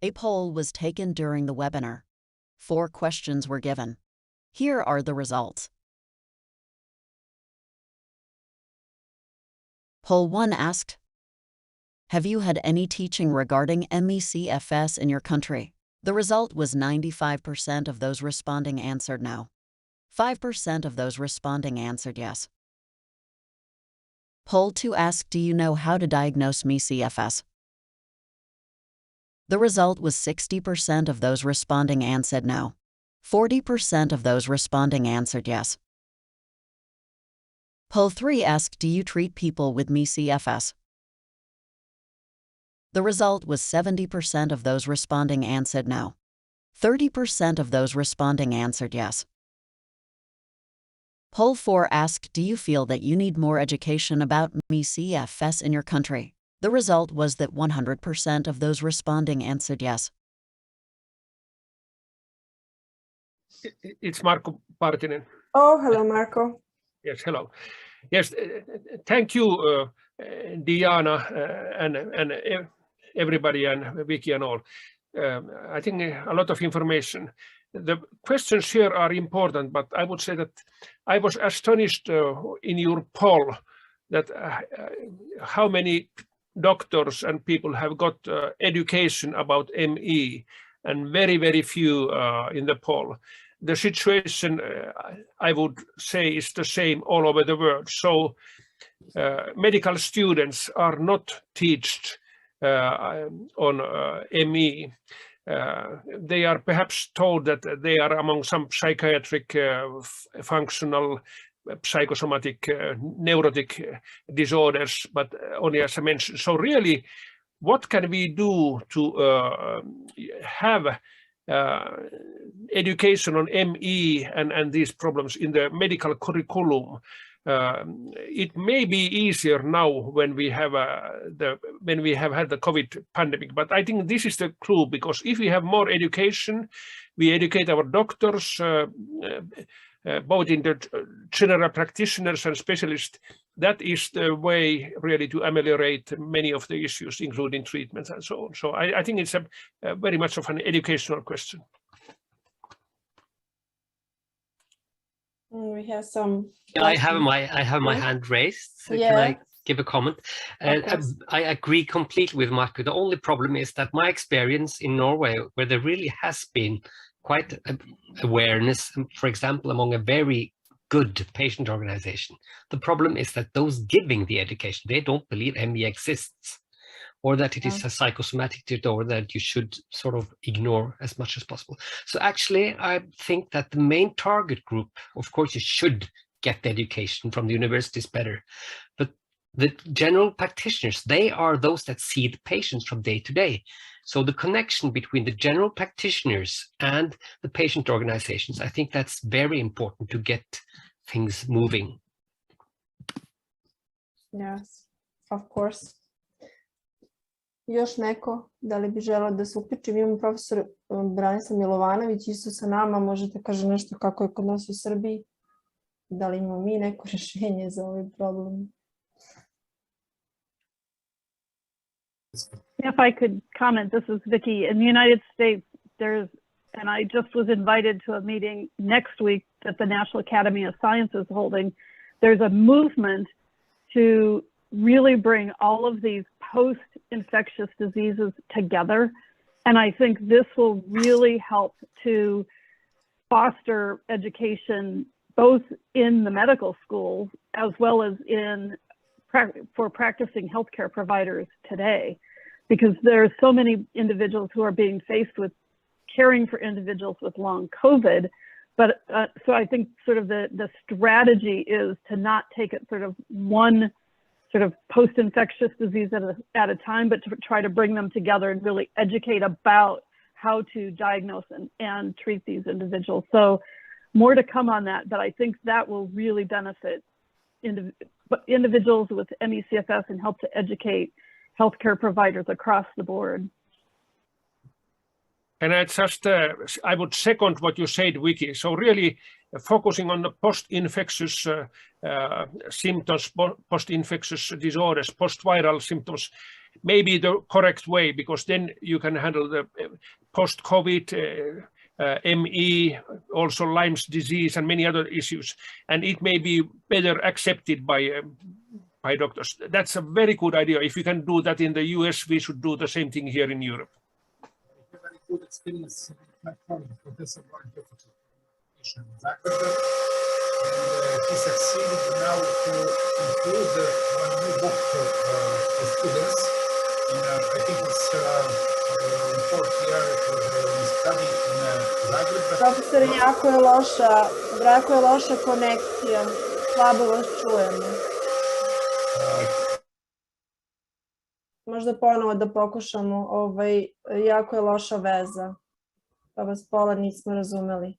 A poll was taken during the webinar. 4 questions were given. Here are the results. Poll 1 asked, have you had any teaching regarding MECFS in your country? The result was 95% of those responding answered no. 5% of those responding answered yes. Poll 2 asked, do you know how to diagnose MECFS? The result was 60% of those responding answered no. 40% of those responding answered yes. Poll 3 asked, do you treat people with MECFS? The result was 70% of those responding answered no. 30% of those responding answered yes. Poll 4 asked, do you feel that you need more education about MECFS in your country? The result was that 100% of those responding answered yes. It's Marco Partinen. Oh, hello, Marco. Yes, hello. Yes, thank you, Diana, and everybody, and Vicky and all. I think a lot of information. The questions here are important, but I would say that I was astonished in your poll that how many doctors and people have got education about ME, and very, very few in the poll. The situation, I would say, is the same all over the world. So medical students are not taught on ME. They are perhaps told that they are among some psychiatric, functional, psychosomatic, neurotic disorders, but only as I mentioned. So really, what can we do to have education on ME and these problems in the medical curriculum? It may be easier now when we have had the COVID pandemic, but I think this is the clue, because if we have more education, we educate our doctors, both in the general practitioners and specialists. That is the way really to ameliorate many of the issues, including treatments and so on. So I think it's a very much of an educational question. We have some. I have my hand raised. So yeah. Can I give a comment? I agree completely with Marco. The only problem is that my experience in Norway, where there really has been quite awareness, for example, among a very good patient organization. The problem is that those giving the education, they don't believe ME exists, or that it is a psychosomatic disorder that you should sort of ignore as much as possible. So actually, I think that the main target group, of course, you should get the education from the universities better, but the general practitioners, they are those that see the patients from day to day. So the connection between the general practitioners and the patient organizations, I think that's very important to get things moving. Yes, of course. Još neko, da li bi želeo da se uključi? Imamo profesor Branislav Milovanović, isto sa nama, možete kaže nešto kako je kod nas u Srbiji. Da li imamo mi neko rješenje za ovaj problem? If I could comment, this is Vicky. In the United States, and I just was invited to a meeting next week that the National Academy of Science is holding. There's a movement to really bring all of these post-infectious diseases together. And I think this will really help to foster education, both in the medical schools as well as for practicing healthcare providers today, because there are so many individuals who are being faced with caring for individuals with long COVID. But so I think sort of the strategy is to not take it sort of one sort of post-infectious disease at a time, but to try to bring them together and really educate about how to diagnose and treat these individuals. So more to come on that, but I think that will really benefit individuals with MECFS and help to educate healthcare providers across the board. And I would second what you said, Vicky. So really focusing on the post-infectious symptoms, post-infectious disorders, post-viral symptoms maybe the correct way, because then you can handle the post-COVID, ME, also Lyme's disease and many other issues, and it may be better accepted by doctors. That's a very good idea. If we can do that in the US, we should do the same thing here in Europe. Very good experience with my colleague, Professor in Zagreb, and he succeeded now to include one new book for students. I think it's in fourth year study in Zagreb. Profesor, jako je loša konekcija, slabo vas čujemo. Možda ponovo da pokušamo, jako je loša veza, pa vas pola nismo razumeli.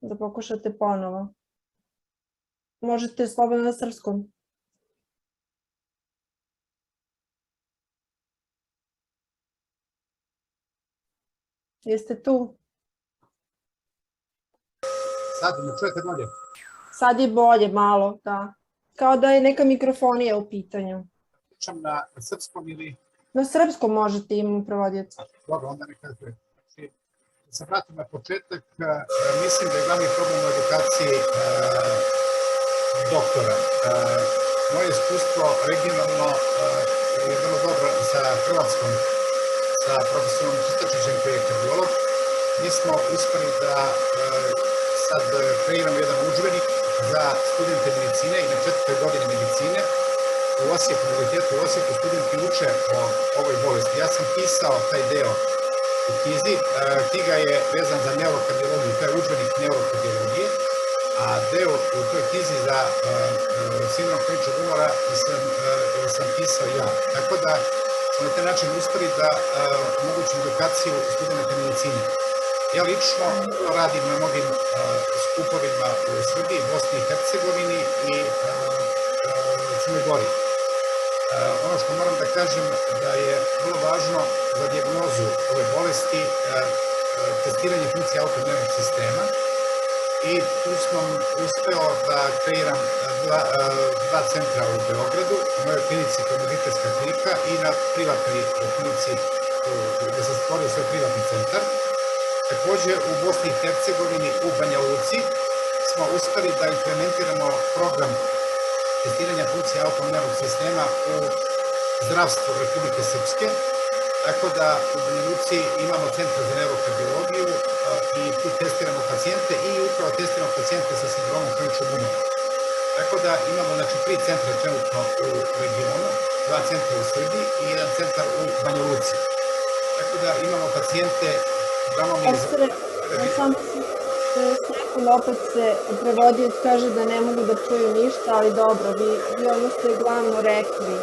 Da pokušate ponovo. Možete slobodno na srpskom. Jeste tu? Sad me čujete bolje? Sad je bolje malo, da. Kao da je neka mikrofonija u pitanju. Pričam na srpskom ili? Na srpskom možete, imamo prevodioca. Dobro, onda neka je. Znači, da se vratim na početak, mislim da je glavni problem u edukaciji doktora. Moje iskustvo regionalno je vrlo dobro sa Hrvatskom, sa profesorom Čistačićem koji je kardiolog. Mi smo uspeli da sad kreiramo jedan udžbenik za studente medicine i na 4. godini medicine. U Osijeku, na Univerzitetu u Osijeku studenti uče o ovoj bolesti. Ja sam pisao taj deo u knjizi. Knjiga je vezan za neurokardiologiju, to je udžbenik neurokardiologije, a deo u toj knjizi za sindrom kroničnog umora sam pisao ja. Tako da smo na taj način uspeli da omogućimo edukaciju studenta medicine. Ja lično radim na mnogim skupovima u Srbiji, Bosni i Hercegovini i Crnoj Gori. Ono što moram da kažem da je vrlo važno za dijagnozu ove bolesti testiranje funkcije autoimunog sistema i tu sam uspeo da kreiram dva centra u Beogradu, u mojoj klinici koja je mediteljska klinika i na privatnoj klinici gde sam stvorio svoj privatni centar. Takođe u Bosni i Hercegovini u Banja Luci smo uspeli da implementiramo program testiranja funkcije autoimunog sistema u zdravstvu Republike Srpske, tako da u Banja Luci imamo centar za neurokardiologiju i tu testiramo pacijente i upravo testiramo pacijente sa sindromom kroničnog umora. Tako da imamo 3 centra trenutno u regionu, 2 centra u Srbiji i 1 centar u Banja Luci. Tako da imamo pacijente opet se prevodioc kaže da ne mogu da čuju ništa, ali dobro, vi ono što je glavno rekli,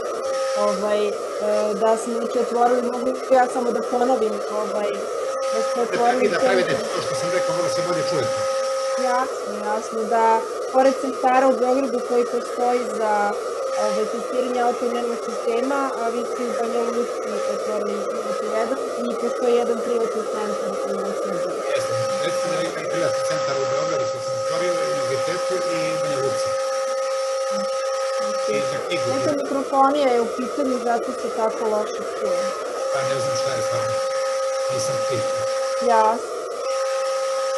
da smo otvorili, mogu ja samo da ponovim, da smo otvorili... Da pravite to što sam rekao, možda se bolje čujete. Jasno, da pored centara u Beogradu koji postoji za testiranje autoimunog sistema, a vi ste u Banja Luci otvorili jedan i postoji jedan privatni centar u Srbiji. Jeste, recimo da imam privatni centar u Beogradu koji sam otvorio i u Gitetu i u Banja Luci. Neka mikrofonija je u pitanju, zato se tako loše čuje. Pa ne znam šta je stvarno, nisam pitao. Jasno.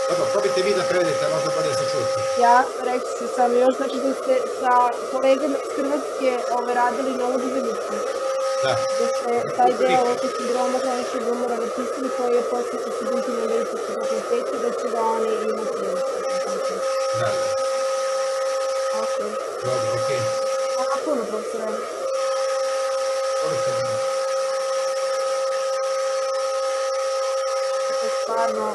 Dobro, probajte vi da prevedete, možda bolje se čujete. Jasno, reći ću samo još, znači da ste sa kolegama iz Hrvatske radili na udžbeniku. Da. Da ste taj deo oko sindroma kroničnog umora napisali koji je posvećen studentima medicinskog fakulteta, da će ga oni imati. Da. Ok. Dobro, okej. Hvala puno, profesore. Stvarno,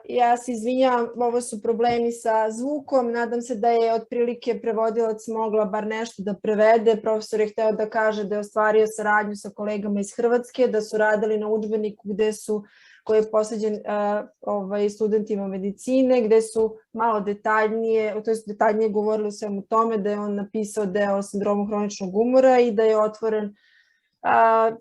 ja se izvinjavam, ovo su problemi sa zvukom, nadam se da je otprilike prevodilac mogla bar nešto da prevede. Profesor je hteo da kaže da je ostvario saradnju sa kolegama iz Hrvatske, da su radili na udžbeniku koji je posvećen studentima medicine, gde su malo detaljnije govorili o svemu tome, da je on napisao deo o sindromu hroničnog umora i da je otvoren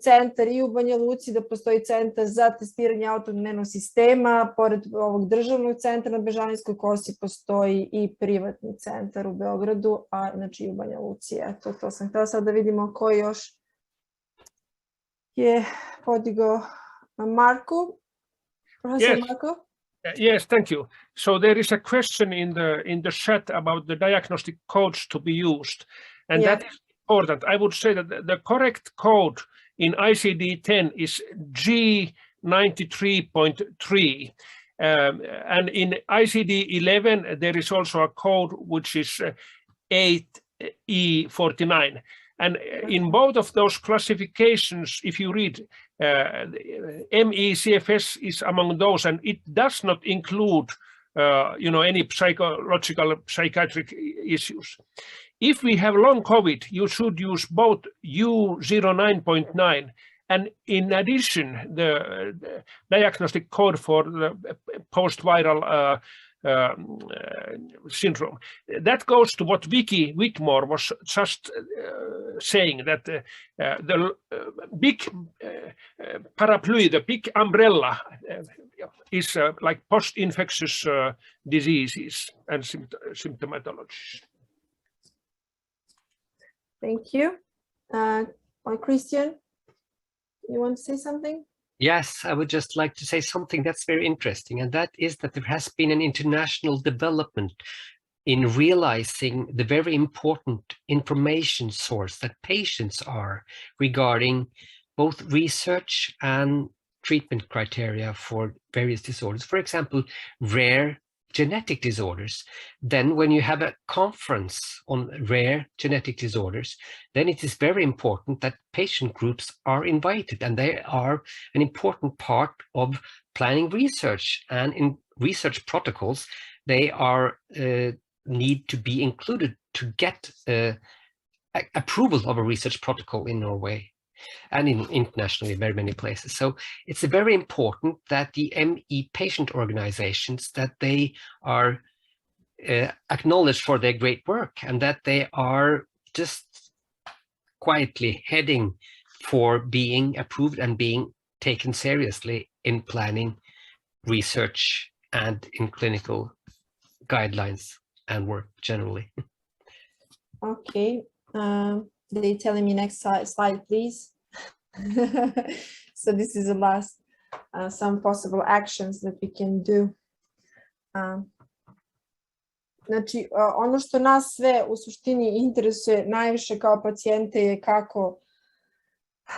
centar i u Banja Luci, da postoji centar za testiranje autonomnog sistema, pored ovog državnog centra na Bežanijskoj kosi postoji i privatni centar u Beogradu, a znači i u Banja Luci. Eto, to sam htjela sad da vidimo ko još je podigao. Marko? Professor Marko? Yes, thank you. So there is a question in the chat about the diagnostic codes to be used, and that is important. I would say that the correct code in ICD-10 is G93.3, and in ICD-11 there is also a code which is 8E49. And in both of those classifications, if you read, ME/CFS is among those, and it does not include, any psychiatric issues. If we have long COVID, you should use both U09.9, and in addition, the diagnostic code for the post-viral syndrome. That goes to what Vicky Whitmore was just saying, that the big parapluie, the big umbrella is like post-infectious diseases and symptomatology. Thank you. Christian, you want to say something? Yes, I would just like to say something that's very interesting, and that is that there has been an international development in realizing the very important information source that patients are regarding both research and treatment criteria for various disorders. For example, rare genetic disorders. Then when you have a conference on rare genetic disorders, then it is very important that patient groups are invited, and they are an important part of planning research. And in research protocols, they are need to be included to get approval of a research protocol in Norway and internationally, very many places. So it's very important that the ME patient organizations, that they are acknowledged for their great work, and that they are just quietly heading for being approved and being taken seriously in planning research and in clinical guidelines and work generally. Okay. They're telling me next slide, please. So this is the last, some possible actions that we can do. Znači, ono što nas sve u suštini interesuje najviše kao pacijente je kako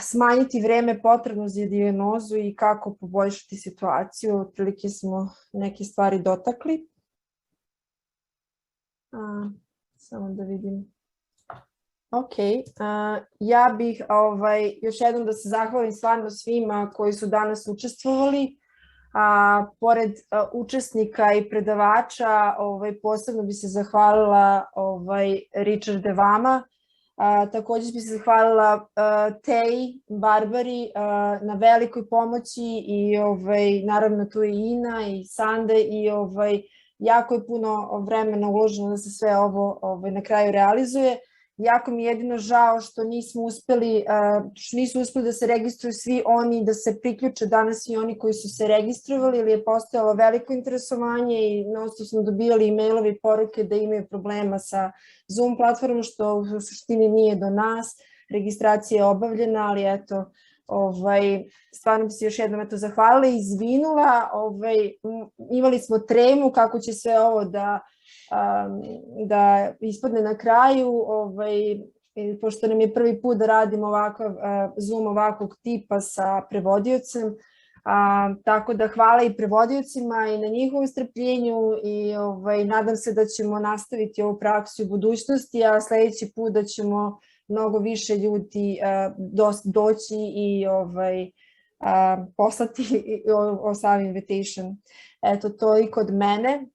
smanjiti vreme potrebno za dijagnozu i kako poboljšati situaciju. Otprilike smo neke stvari dotakli. Samo da vidim. Ok, ja bih još jednom da se zahvalim stvarno svima koji su danas učestvovali. Pored učesnika i predavača, posebno bi se zahvalila Richarde vama. Također bi se zahvalila Teji, Barbari na velikoj pomoći i naravno tu je Ina i Sande i jako je puno vremena uloženo da se sve ovo na kraju realizuje. Jako mi je jedino žao što nisu uspeli da se registruju svi oni, da se priključe danas i oni koji su se registrovali, ili je postojalo veliko interesovanje i non-stop smo dobijali e-mailove i poruke da imaju problema sa Zoom platformom, što u suštini nije do nas. Registracija je obavljena, ali eto, stvarno bi se još jednom zahvalila i izvinula. Imali smo tremu kako će sve ovo da ispadne na kraju, pošto nam je prvi put da radimo ovakav Zoom ovakvog tipa sa prevodiocem, tako da hvala i prevodiocima i na njihovom strpljenju i nadam se da ćemo nastaviti ovu praksu u budućnosti, a sljedeći put da ćemo mnogo više ljudi doći i poslati o sam invitation. Eto, toliko od mene.